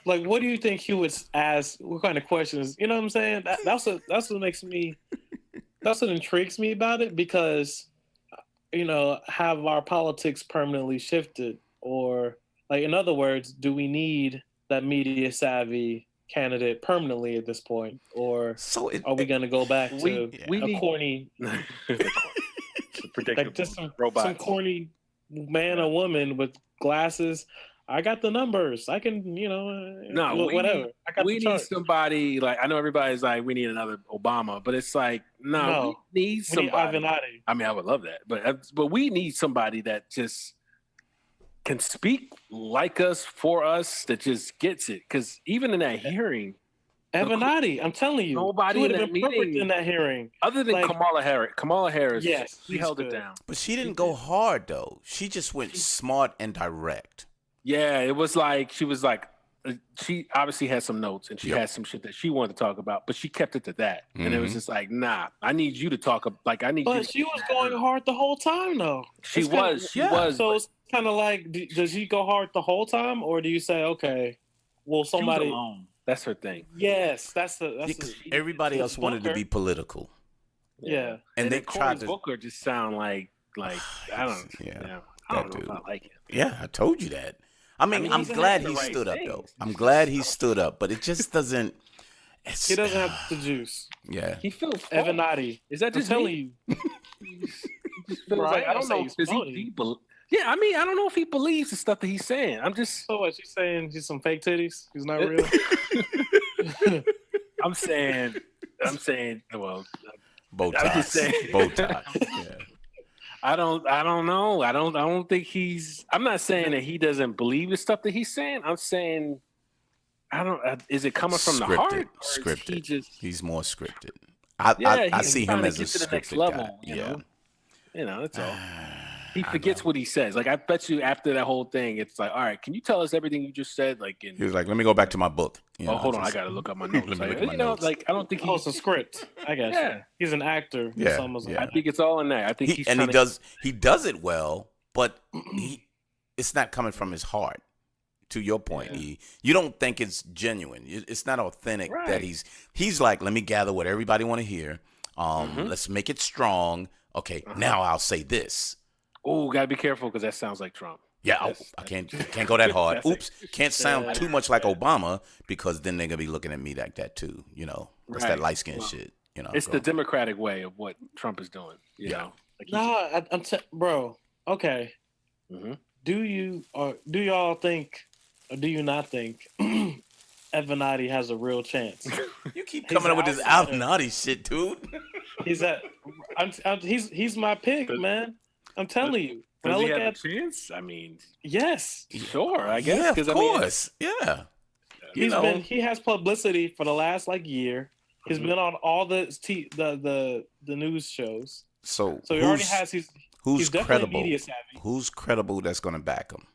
B: Like, what do you think he would ask? What kind of questions? You know what I'm saying? That's what makes me. That's what intrigues me about it because, have our politics permanently shifted, or like in other words, do we need that media savvy candidate permanently at this point, or are we going to go back to a corny, like just some corny man or woman with glasses? I got the numbers. I can, whatever.
C: We need somebody like, I know everybody's like, we need another Obama, but it's like, no, we need somebody.
B: Avenatti.
C: I mean, I would love that, but we need somebody that just can speak like us, for us, that just gets it. Because even in that hearing,
B: Avenatti, I'm telling you,
C: nobody
B: would
C: in
B: have
C: that
B: been perfect
C: meeting
B: in that hearing.
C: other than
B: like,
C: Kamala Harris. Kamala Harris,
B: yes,
C: she held it down.
A: But she didn't go hard though. She just went smart and direct.
C: Yeah, it was like she was like, she obviously had some notes and she had some shit that she wanted to talk about, but she kept it to that. And it was just like, nah, I need you to talk. Like, I need.
B: But she was going hard the whole time, though.
C: She was.
B: So it's kind of like, does she go hard the whole time, or do you say, okay, well, somebody?
C: That's her thing.
B: Yes, that's
A: everybody else wanted to be political.
B: Yeah,
A: and they tried to.
C: Booker just sound like I don't.
A: Yeah,
C: I don't know if I like it.
A: Yeah, I told you that. I mean I'm glad he stood up, though. I'm glad he stood up, but it just doesn't.
B: He doesn't have the juice.
A: Yeah,
C: he feels
B: Evanati.
C: Is that just
B: telling you?
C: Like, I don't know. Yeah, I mean, I don't know if he believes the stuff that he's saying. I'm just.
B: So what? She's saying he's some fake titties. He's not real.
C: I'm saying. Well,
A: Botox. Botox. Yeah.
C: I don't know. I don't think he's. I'm not saying that he doesn't believe the stuff that he's saying. I'm saying, I don't. Is it coming from the heart?
A: Scripted. He's more scripted. I see him as a scripted level, guy.
C: You know, that's all. He forgets what he says. Like, I bet you after that whole thing, it's like, all right, can you tell us everything you just said? Like,
A: he was like, let me go back to my book.
C: Hold on, I gotta look up my notes.
A: Let me look at my notes.
C: Like, I don't think
B: it's a script. I guess. Yeah. He's an actor.
A: Yeah.
C: I think it's all in there. I think
A: he does it well, but it's not coming from his heart. To your point, you don't think it's genuine. It's not authentic. Right. That he's like, let me gather what everybody want to hear. Let's make it strong. Okay, now I'll say this.
C: Oh, gotta be careful because that sounds like Trump.
A: Yeah, I can't go that hard. Oops, can't sound too much like Obama because then they're gonna be looking at me like that too. You know, that's that light skin shit. You know,
C: it's the Democratic way of what Trump is doing. You know,
B: like bro. Okay, do y'all think, or do you not think Evanati has a real chance?
A: You keep coming up with this Avenatti shit, dude.
B: He's my pick, man. I'm telling you.
C: When I look at a chance, I mean,
B: yes,
C: sure, I guess.
A: Yeah, of course,
B: He has publicity for the last year. He's been on all the news shows.
A: So
B: he already has. He's
A: credible?
B: Media savvy.
A: Who's credible? That's going to back him.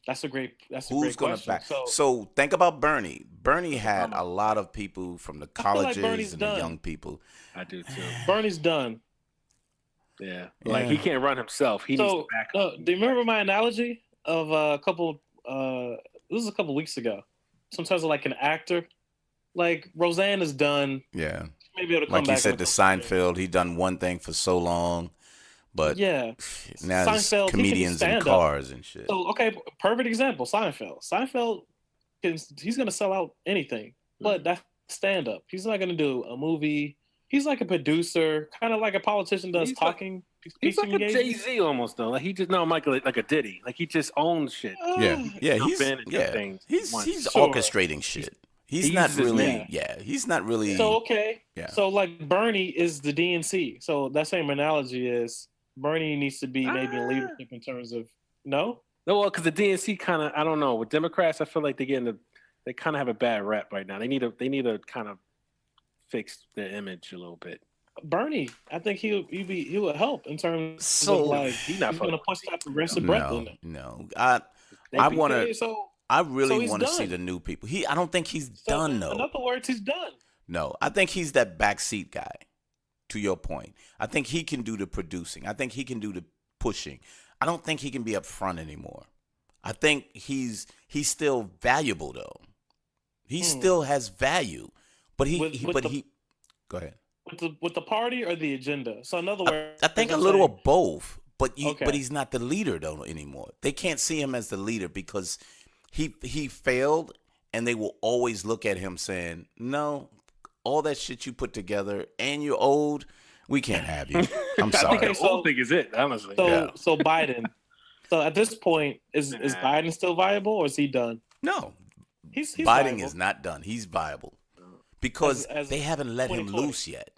B: That's a great
A: Who's going to back? So think about Bernie. Bernie had a lot of people from the colleges and the young people.
C: I do too.
B: Bernie's done.
C: Yeah, like he can't run himself. He needs to back up.
B: Do you remember my analogy of a couple? This was a couple weeks ago. Sometimes like an actor, like Roseanne is done.
A: Yeah,
B: maybe able to come
A: like
B: back.
A: You said, the Seinfeld. He done one thing for so long, but now Seinfeld, it's comedians in cars and shit.
B: So okay, perfect example. Seinfeld. Seinfeld, he's gonna sell out anything, but that's stand up. He's not gonna do a movie. He's like a producer, kind of like a politician does talking.
C: He's like a Jay-Z almost though. Like he just like a Diddy. Like he just owns shit.
A: He's orchestrating shit. He's not really. He's not really.
B: So so like Bernie is the DNC. So that same analogy is Bernie needs to be maybe in leadership in terms of no.
C: Well, because the DNC kind of, I don't know, with Democrats, I feel like they kind of have a bad rep right now. They need to kind of fix their image a little bit.
B: Bernie, I think he would help in terms of like he's going to push that progressive breath in there.
A: No, I want to. I really want to see the new people. I don't think he's done though.
B: In other words, he's done.
A: No, I think he's that backseat guy. To your point, I think he can do the producing. I think he can do the pushing. I don't think he can be up front anymore. I think he's still valuable though. He still has value. But go ahead.
B: With the party or the agenda. So in other words,
A: I think a little of both. But he's not the leader though anymore. They can't see him as the leader because he failed, and they will always look at him saying, "No, all that shit you put together, and you're old. We can't have you." I'm sorry.
C: I think the old thing is it, honestly.
B: So Biden. So at this point, is Biden still viable or is he done?
A: No.
B: He's
A: Biden
B: viable.
A: is not done. He's viable because they haven't let him loose yet.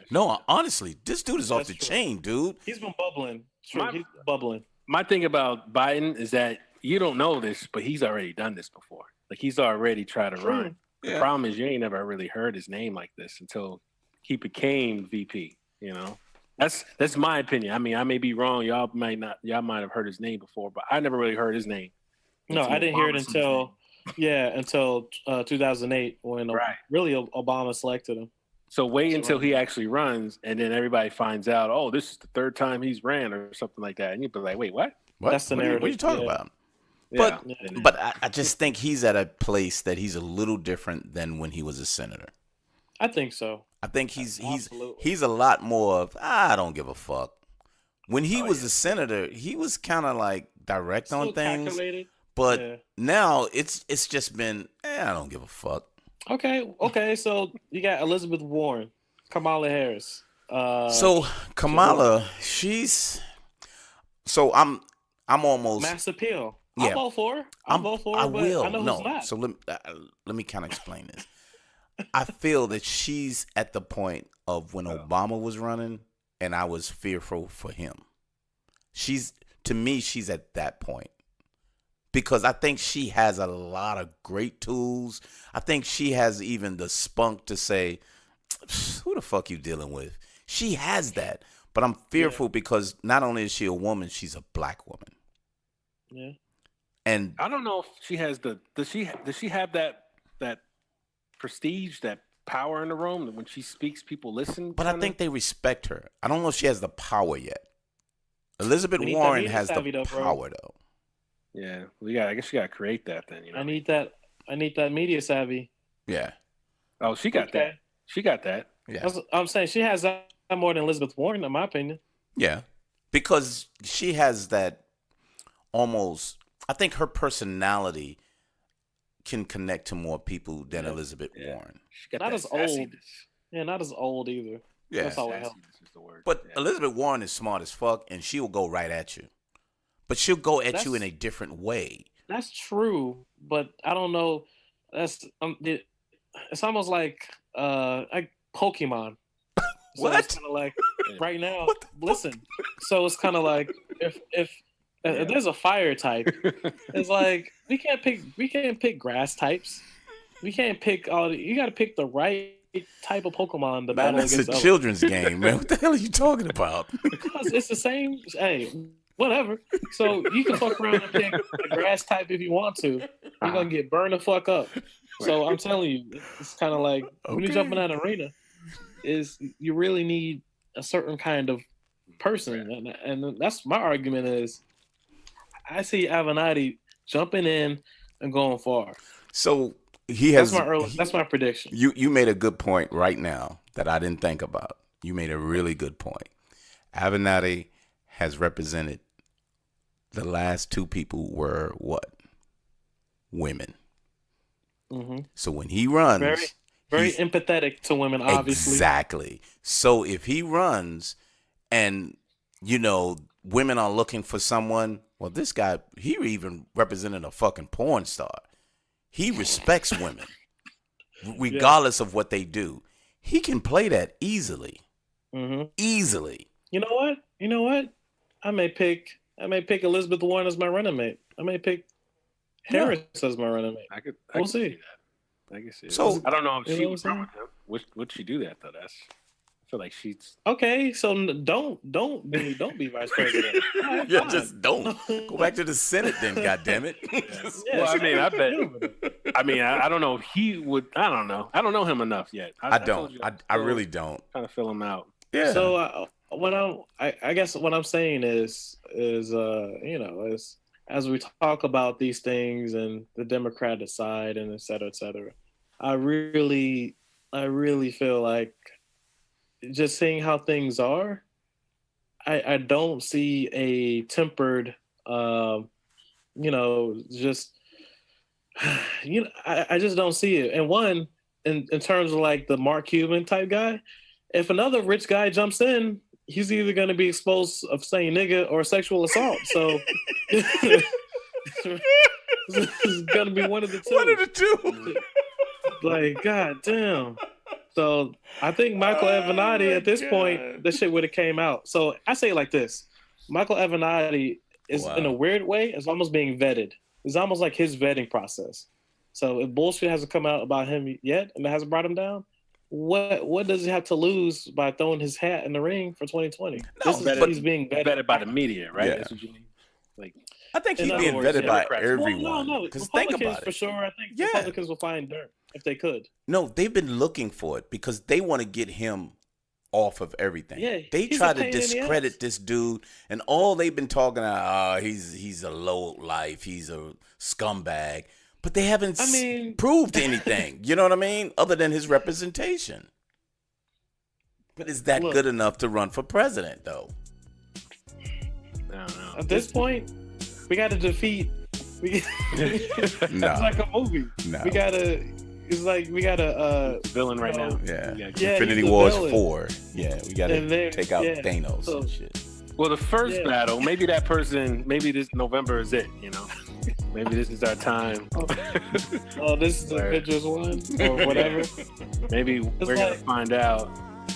A: No, honestly, this dude is off the chain, dude.
B: He's been bubbling. He's bubbling.
C: My thing about Biden is that you don't know this, but he's already done this before. Like he's already tried to run. Yeah. The problem is you ain't never really heard his name like this until he became VP. You know, that's my opinion. I mean, I may be wrong. Y'all might have heard his name before, but I never really heard his name
B: No, I didn't hear it until 2008 when really Obama selected him.
C: So wait until he actually runs, and then everybody finds out, oh, this is the third time he's ran or something like that. And you'd be like, wait, what?
B: That's the narrative.
A: What are you talking about? But I just think he's at a place that he's a little different than when he was a senator.
B: I think so.
A: I think he's a lot more of, I don't give a fuck. When he was a senator, he was kind of like direct on things. Calculated. But now it's just been, I don't give a fuck.
B: Okay. So you got Elizabeth Warren, Kamala Harris.
A: So Kamala, I'm almost
B: mass appeal.
A: Yeah.
B: I'll vote for her. I know who's not.
A: So let me kind of explain this. I feel that she's at the point of when Obama was running, and I was fearful for him. She's at that point. Because I think she has a lot of great tools. I think she has even the spunk to say, who the fuck you dealing with? She has that. But I'm fearful because not only is she a woman, she's a black woman.
B: Yeah.
C: And I don't know if she has does she have that prestige, that power in the room that when she speaks, people listen?
A: But I think they respect her. I don't know if she has the power yet. Elizabeth Warren has the power though.
C: Yeah, I guess you gotta create that then. You know,
B: I need that media savvy.
A: Yeah.
C: Oh, she got that. She got that.
A: Yeah.
B: I'm saying she has that more than Elizabeth Warren, in my opinion.
A: Yeah, because she has that almost. I think her personality can connect to more people than Elizabeth Warren.
B: She got not as old. Yeah, not as old either.
A: Yeah,
B: that's all it helps.
A: But Elizabeth Warren is smart as fuck, and she will go right at you. But she'll go at you in a different way.
B: That's true, but I don't know. It's almost like Pokemon. So
A: what?
B: It's kind of like right now. Listen, so it's kind of like if there's a fire type, it's like we can't pick grass types. We can't pick you got to pick the right type of Pokemon to battle against.
A: That's a children's game, man. What the hell are you talking about?
B: Because it's the same. Hey. Whatever. So you can fuck around and pick the grass type if you want to. You're gonna get burned the fuck up. So I'm telling you, it's kind of like when you jump in that arena, you really need a certain kind of person, and that's my argument is I see Avenatti jumping in and going far.
A: So he has.
B: That's my prediction.
A: You made a good point right now that I didn't think about. You made a really good point. Avenatti has represented. The last two people were what? Women.
B: Mm-hmm.
A: So when he runs,
B: very empathetic to women, obviously.
A: Exactly. So if he runs, and women are looking for someone. Well, this guy, he even represented a fucking porn star. He respects women, regardless of what they do. He can play that easily.
B: Mm-hmm.
A: Easily.
B: You know what? I may pick Elizabeth Warren as my running mate. I may pick Harris as my running mate. We'll see.
C: I can see it.
A: So
C: I don't know if she would run with him. Would she do that though? I feel like she's
B: okay. So don't be vice president. Right,
A: yeah, just don't go back to the Senate then. Goddamn it.
C: Well, I mean, I don't know if he would. I don't know. I don't know him enough yet.
A: I really don't.
C: Kind of fill him out.
A: Yeah.
B: So I guess what I'm saying is as we talk about these things and the Democratic side and et cetera, I really feel like just seeing how things are, I don't see a tempered, I just don't see it. And one, in terms of like the Mark Cuban type guy, if another rich guy jumps in, he's either going to be exposed of saying nigga or sexual assault. So it's going to be one of the two.
A: One of the two.
B: Like, god damn. So I think Michael Avenatti at this point, this shit would have came out. So I say it like this. Michael Avenatti is in a weird way, is almost being vetted. It's almost like his vetting process. So if bullshit hasn't come out about him yet and it hasn't brought him down, what does he have to lose by throwing his hat in the ring for 2020?
C: He's being vetted by the media, right?
A: Yeah.
C: That's what you mean. Like,
A: I think he's
B: In other
A: being
B: words,
A: vetted by
C: Democrats.
A: everyone.
B: No.
A: Because think
B: Republicans
A: about
B: for
A: it.
B: sure. I think
A: Yeah.
B: Republicans will find dirt if they could.
A: No, they've been looking for it because they want to get him off of everything.
B: Yeah,
A: they
B: he's
A: try
B: a
A: to
B: pain in the
A: discredit
B: ass.
A: this dude, and all they've been talking about, he's a low life, he's a scumbag, but they haven't proved anything. You know what I mean? Other than his representation. But is that good enough to run for president, though?
C: I don't know.
B: At this point, we got to defeat.
A: No.
B: It's like a movie.
A: No.
B: We gotta. It's like we gotta.
C: Villain right now.
A: Yeah.
B: Yeah,
A: Infinity
B: he's the
A: Wars
B: villain.
A: 4. Yeah, we got to
B: And then-
A: take out
B: yeah.
A: Thanos
B: So-
A: and shit.
C: Well, the first
B: Yeah.
C: battle, maybe that person, maybe this November is it, you know? Maybe this is our time.
B: Oh, this is the
C: Word.
B: Avengers one or whatever.
C: Maybe we're going to find out.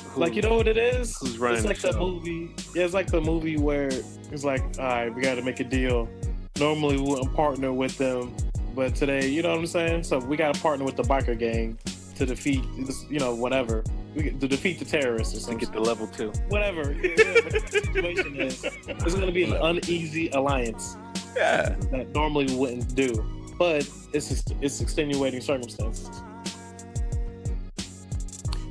C: Who,
B: Like, you know what it is?
C: Who's running
B: It's like
C: the
B: the
C: show.
B: movie. Yeah, it's like the movie where it's like, all right, we got to make a deal. Normally, we wouldn't partner with them, but today, you know what I'm saying? So we got to partner with the biker gang to defeat, you know, whatever. To defeat the terrorists or
C: to
B: something.
C: get to level 2.
B: Whatever. Whatever the situation is, it's going to be an uneasy alliance
A: Yeah.
B: that normally we wouldn't do, but it's extenuating circumstances.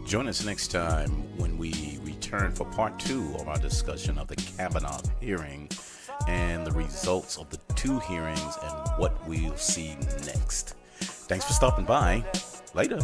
A: Join us next time when we return for part 2 of our discussion of the Kavanaugh hearing and the results of the 2 hearings and what we'll see next. Thanks for stopping by. Later.